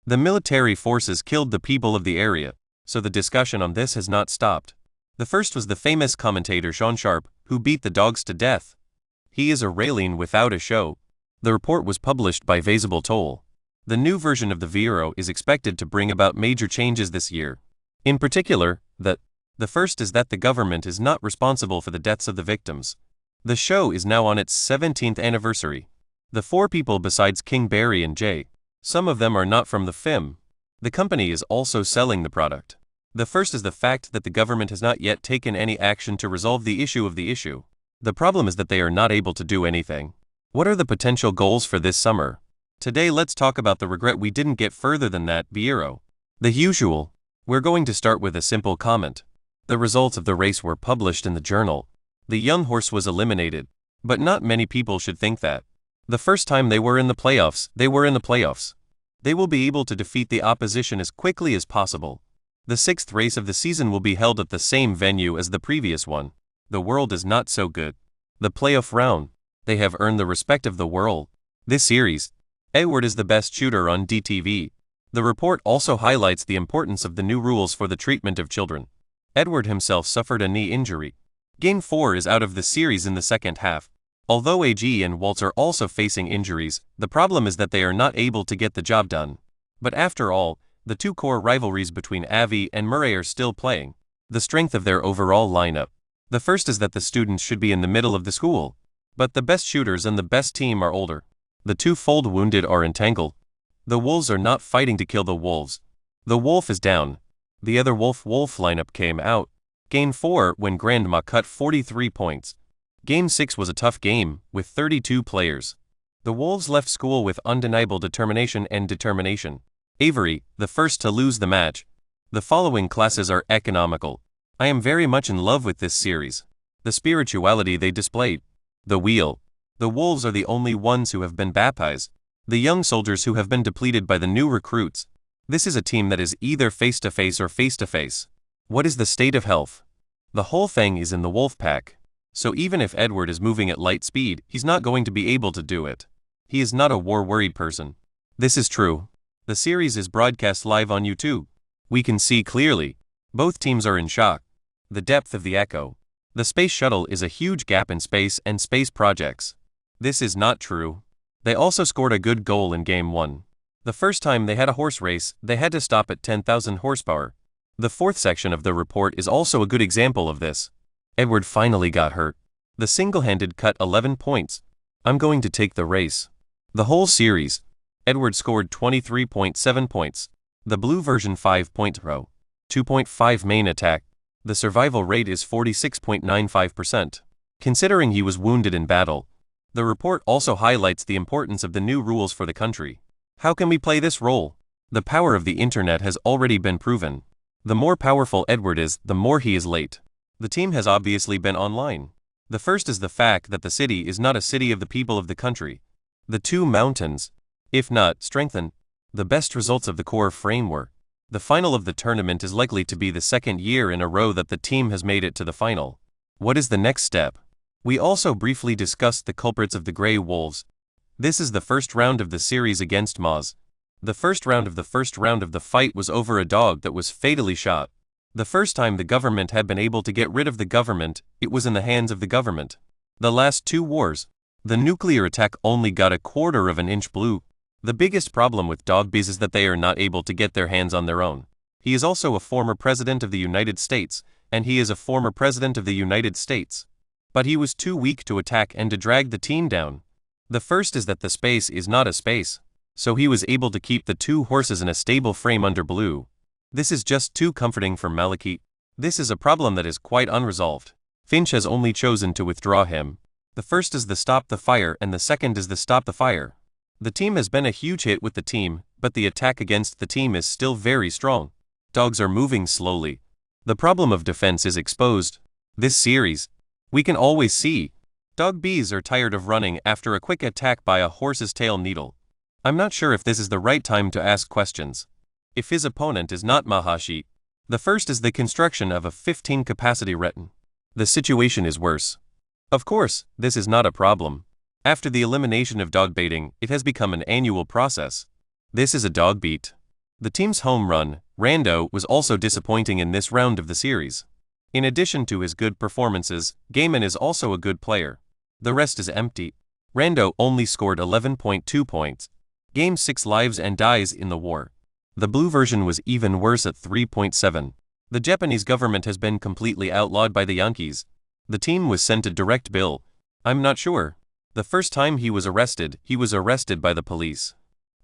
The military forces killed the people of the area, so the discussion on this has not stopped. The first was the famous commentator Sean Sharp, who beat the dogs to death. He is a railing without a show. The report was published by Vasable Toll. The new version of the Bureau is expected to bring about major changes this year. In particular, the first is that the government is not responsible for the deaths of the victims. The show is now on its 17th anniversary. The four people besides King Barry and Jay, some of them are not from the film. The company is also selling the product. The first is the fact that the government has not yet taken any action to resolve the issue of the issue. The problem is that they are not able to do anything. What are the potential goals for this summer? Today let's talk about the regret we didn't get further than that Bureau. The usual. We're going to start with a simple comment. The results of the race were published in the journal. The young horse was eliminated, but not many people should think that. The first time they were in the playoffs, they were in the playoffs. They will be able to defeat the opposition as quickly as possible. The sixth race of the season will be held at the same venue as the previous one. The world is not so good. The playoff round. They have earned the respect of the world. This series, Edward is the best shooter on DTV. The report also highlights the importance of the new rules for the treatment of children. Edward himself suffered a knee injury. Game 4 is out of the series in the second half. Although AG and Waltz are also facing injuries, the problem is that they are not able to get the job done. But after all, the two core rivalries between Avi and Murray are still playing. The strength of their overall lineup. The first is that the students should be in the middle of the school. But the best shooters and the best team are older. The two-fold wounded are entangled. The wolves are not fighting to kill the wolves. The wolf is down. The other wolf-wolf lineup came out. Game 4 when Grandma cut 43 points. Game 6 was a tough game, with 32 players. The Wolves left school with undeniable determination. Avery, the first to lose the match. The following classes are economical. I am very much in love with this series. The spirituality they displayed. The wheel. The Wolves are the only ones who have been baptized. The young soldiers who have been depleted by the new recruits. This is a team that is either face-to-face or face-to-face. What is the state of health? The whole thing is in the wolf pack. So even if Edward is moving at light speed, he's not going to be able to do it. He is not a war-worried person. This is true. The series is broadcast live on YouTube. We can see clearly. Both teams are in shock. The depth of the echo. The space shuttle is a huge gap in space and space projects. This is not true. They also scored a good goal in Game 1. The first time they had a horse race, they had to stop at 10,000 horsepower. The fourth section of the report is also a good example of this. Edward finally got hurt. The single-handed cut 11 points. I'm going to take the race. The whole series. Edward scored 23.7 points. The blue version 5.0. 2.5 main attack. The survival rate is 46.95%. Considering he was wounded in battle. The report also highlights the importance of the new rules for the country. How can we play this role? The power of the internet has already been proven. The more powerful Edward is, the more he is late. The team has obviously been online. The first is the fact that the city is not a city of the people of the country. The two mountains, if not strengthened, the best results of the core framework. The final of the tournament is likely to be the second year in a row that the team has made it to the final. What is the next step? We also briefly discussed the culprits of the Grey Wolves. This is the first round of the series against Moz. The first round of the fight was over a dog that was fatally shot. The first time the government had been able to get rid of the government, it was in the hands of the government. The last two wars, the nuclear attack only got a quarter of an inch blue. The biggest problem with dog bees is that they are not able to get their hands on their own. He is also a former president of the United States, and he is a former president of the United States. But he was too weak to attack and to drag the team down. The first is that the space is not a space, so he was able to keep the two horses in a stable frame under blue. This is just too comforting for Malachite. This is a problem that is quite unresolved. Finch has only chosen to withdraw him. The first is the stop the fire and the second is the stop the fire. The team has been a huge hit with the team, but the attack against the team is still very strong. Dogs are moving slowly. The problem of defense is exposed. This series, we can always see. Dog bees are tired of running after a quick attack by a horse's tail needle. I'm not sure if this is the right time to ask questions. If his opponent is not Mahashi. The first is the construction of a 15-capacity retin. The situation is worse. Of course, this is not a problem. After the elimination of dog baiting, it has become an annual process. This is a dog beat. The team's home run, Rando, was also disappointing in this round of the series. In addition to his good performances, Gaiman is also a good player. The rest is empty. Rando only scored 11.2 points. Game 6 lives and dies in the war. The blue version was even worse at 3.7. The Japanese government has been completely outlawed by the Yankees. The team was sent a direct bill. I'm not sure. The first time he was arrested by the police.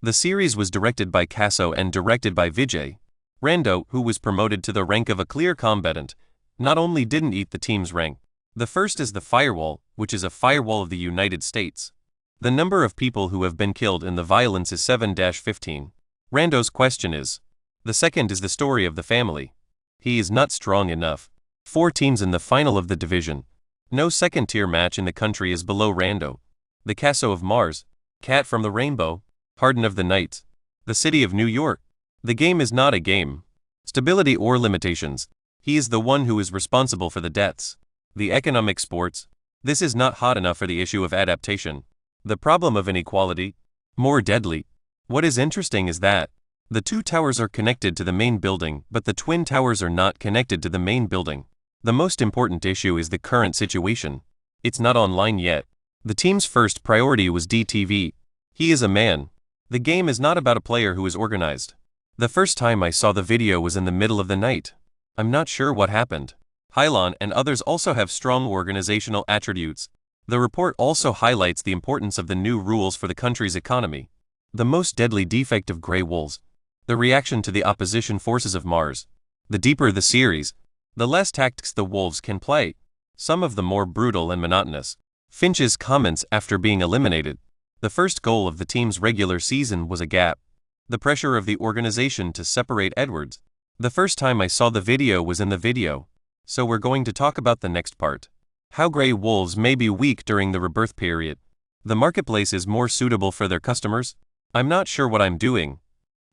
The series was directed by Kasso and directed by Vijay. Rando, who was promoted to the rank of a clear combatant, not only didn't eat the team's rank. The first is the firewall, which is a firewall of the United States. The number of people who have been killed in the violence is 7-15. Rando's question is. The second is the story of the family. He is not strong enough. 4 teams in the final of the division. No second-tier match in the country is below Rando. The Kasso of Mars, Cat from the Rainbow, Harden of the Night, the City of New York. The game is not a game. Stability or limitations. He is the one who is responsible for the deaths. The economic sports. This is not hot enough for the issue of adaptation. The problem of inequality. More deadly. What is interesting is that the 2 towers are connected to the main building, but the twin towers are not connected to the main building. The most important issue is the current situation. It's not online yet. The team's first priority was DTV. He is a man. The game is not about a player who is organized. The first time I saw the video was in the middle of the night. I'm not sure what happened. Hylon and others also have strong organizational attributes. The report also highlights the importance of the new rules for the country's economy. The most deadly defect of Grey Wolves. The reaction to the opposition forces of Mars. The deeper the series, the less tactics the Wolves can play. Some of the more brutal and monotonous. Finch's comments after being eliminated. The first goal of the team's regular season was a gap. The pressure of the organization to separate Edwards. The first time I saw the video was in the video. So we're going to talk about the next part. How Grey Wolves may be weak during the rebirth period. The marketplace is more suitable for their customers. I'm not sure what I'm doing.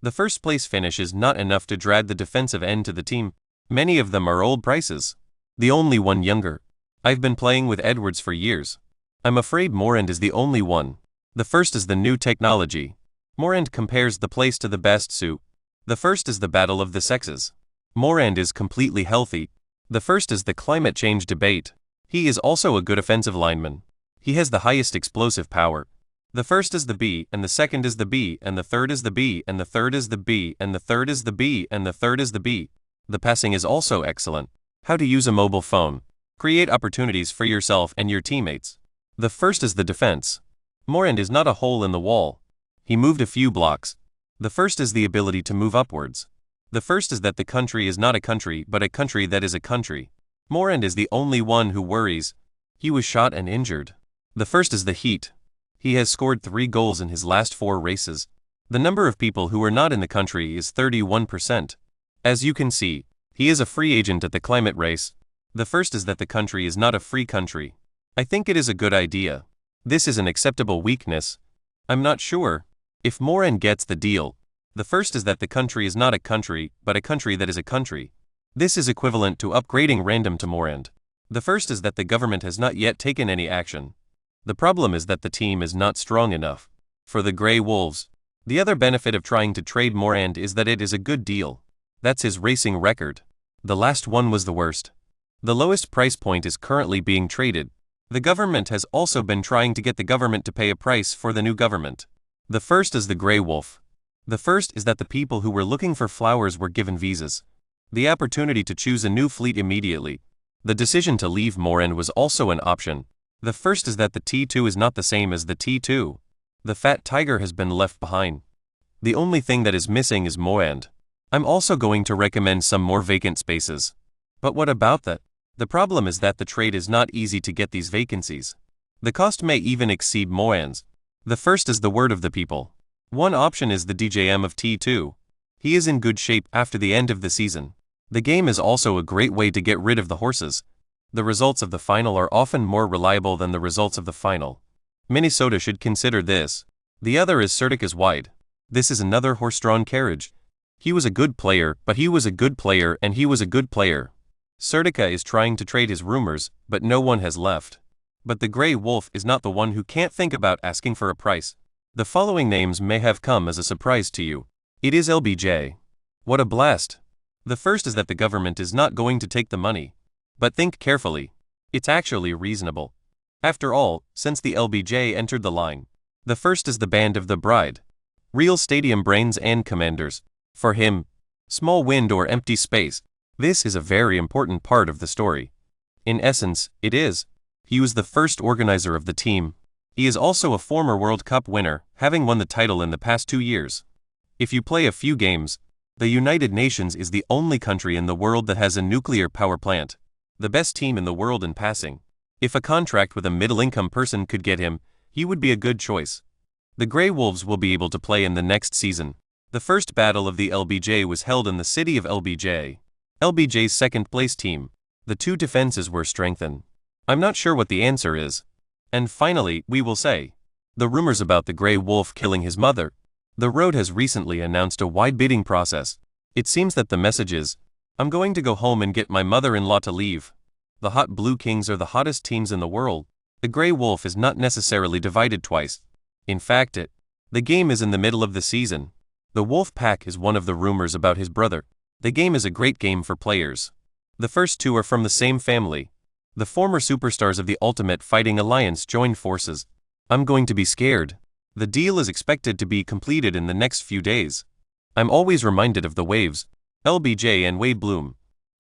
The first place finish is not enough to drag the defensive end to the team. Many of them are old prices. The only one younger. I've been playing with Edwards for years. I'm afraid Morand is the only one. The first is the new technology. Morand compares the place to the best suit. The first is the battle of the sexes. Morand is completely healthy. The first is the climate change debate. He is also a good offensive lineman. He has the highest explosive power. The first is the B, and the second is the B, and the third is the B, and the third is the B, and the third is the B, and the third is the B. The passing is also excellent. How to use a mobile phone. Create opportunities for yourself and your teammates. The first is the defense. Morand is not a hole in the wall. He moved a few blocks. The first is the ability to move upwards. The first is that the country is not a country but a country that is a country. Morand is the only one who worries. He was shot and injured. The first is the heat. He has scored 3 goals in his last 4 races. The number of people who are not in the country is 31%. As you can see, he is a free agent at the climate race. The first is that the country is not a free country. I think it is a good idea. This is an acceptable weakness. I'm not sure. If Morand gets the deal. The first is that the country is not a country, but a country that is a country. This is equivalent to upgrading random to Morand. The first is that the government has not yet taken any action. The problem is that the team is not strong enough. For the Grey Wolves. The other benefit of trying to trade Morand is that it is a good deal. That's his racing record. The last one was the worst. The lowest price point is currently being traded. The government has also been trying to get the government to pay a price for the new government. The first is the Grey Wolf. The first is that the people who were looking for flowers were given visas. The opportunity to choose a new fleet immediately. The decision to leave Morand was also an option. The first is that the T2 is not the same as the T2. The fat tiger has been left behind. The only thing that is missing is Morand. I'm also going to recommend some more vacant spaces. But what about that? The problem is that the trade is not easy to get these vacancies. The cost may even exceed Morand's. The first is the word of the people. One option is the DJM of T2. He is in good shape after the end of the season. The game is also a great way to get rid of the horses. The results of the final are often more reliable than the results of the final. Minnesota should consider this. The other is Sertica's wide. This is another horse-drawn carriage. He was a good player, but he was a good player and he was a good player. Sertica is trying to trade his rumors, but no one has left. But the Grey Wolf is not the one who can't think about asking for a price. The following names may have come as a surprise to you. It is LBJ. What a blast. The first is that the government is not going to take the money. But think carefully. It's actually reasonable. After all, since the LBJ entered the line, the first is the band of the bride. Real stadium brains and commanders. For him, small wind or empty space, this is a very important part of the story. In essence, it is. He was the first organizer of the team. He is also a former World Cup winner, having won the title in the past 2 years. If you play a few games, the United Nations is the only country in the world that has a nuclear power plant. The best team in the world in passing. If a contract with a middle-income person could get him, he would be a good choice. The Grey Wolves will be able to play in the next season. The first battle of the LBJ was held in the city of LBJ. LBJ's second-place team. The two defenses were strengthened. I'm not sure what the answer is. And finally, we will say, the rumors about the Grey Wolf killing his mother. The Road has recently announced a wide bidding process. It seems that the message is, I'm going to go home and get my mother-in-law to leave. The Hot Blue Kings are the hottest teams in the world. The Grey Wolf is not necessarily divided twice. In fact, the game is in the middle of the season. The Wolf Pack is one of the rumors about his brother. The game is a great game for players. The first two are from the same family. The former superstars of the Ultimate Fighting Alliance joined forces. I'm going to be scared. The deal is expected to be completed in the next few days. I'm always reminded of the waves, LBJ and Wade Bloom.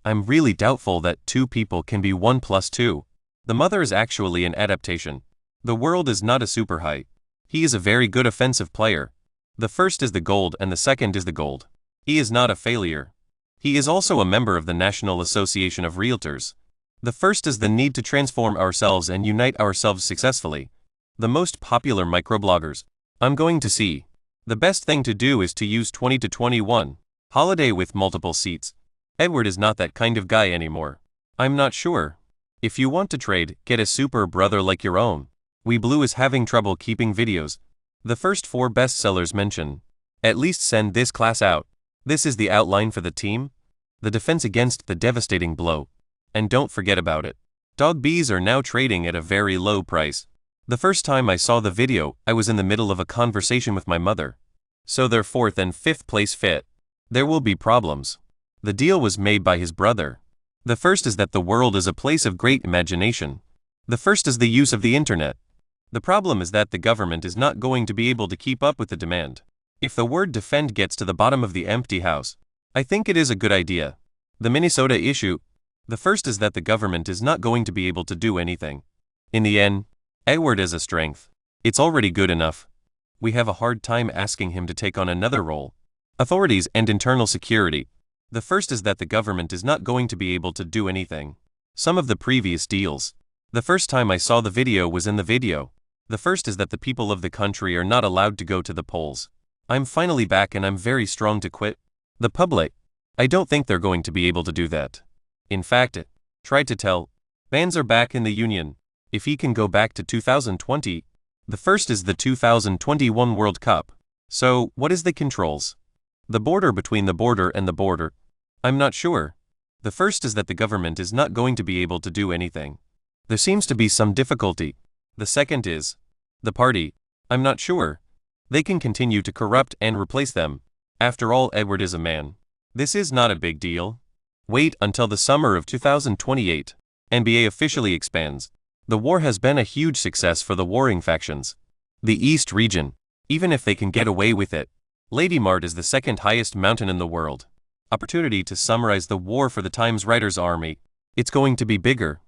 I'm really doubtful that 2 people can be 1 plus 2. The mother is actually an adaptation. The world is not a super high. He is a very good offensive player. The first is the gold and the second is the gold. He is not a failure. He is also a member of the National Association of Realtors. The first is the need to transform ourselves and unite ourselves successfully. The most popular microbloggers. I'm going to see. The best thing to do is to use 20 to 21. Holiday with multiple seats. Edward is not that kind of guy anymore. I'm not sure. If you want to trade, get a super brother like your own. We Blue is having trouble keeping videos. The first 4 bestsellers mention. At least send this class out. This is the outline for the team. The defense against the devastating blow. And don't forget about it. Dog bees are now trading at a very low price. The first time I saw the video, I was in the middle of a conversation with my mother. So they're 4th and 5th place fit. There will be problems. The deal was made by his brother. The first is that the world is a place of great imagination. The first is the use of the internet. The problem is that the government is not going to be able to keep up with the demand. If the word defend gets to the bottom of the empty house, I think it is a good idea. The Minnesota issue. The first is that the government is not going to be able to do anything. In the end, Edward is a strength. It's already good enough. We have a hard time asking him to take on another role. Authorities and internal security. The first is that the government is not going to be able to do anything. Some of the previous deals. The first time I saw the video was in the video. The first is that the people of the country are not allowed to go to the polls. I'm finally back and I'm very strong to quit. The public. I don't think they're going to be able to do that. In fact, tried to tell. Bans are back in the union. If he can go back to 2020. The first is the 2021 World Cup. So, what is the controls? The border between the border and the border? I'm not sure. The first is that the government is not going to be able to do anything. There seems to be some difficulty. The second is the party. I'm not sure. They can continue to corrupt and replace them. After all, Edward is a man. This is not a big deal. Wait until the summer of 2028. NBA officially expands. The war has been a huge success for the warring factions. The East region. Even if they can get away with it. Lady Mart is the second highest mountain in the world. Opportunity to summarize the war for the Times Writers Army. It's going to be bigger.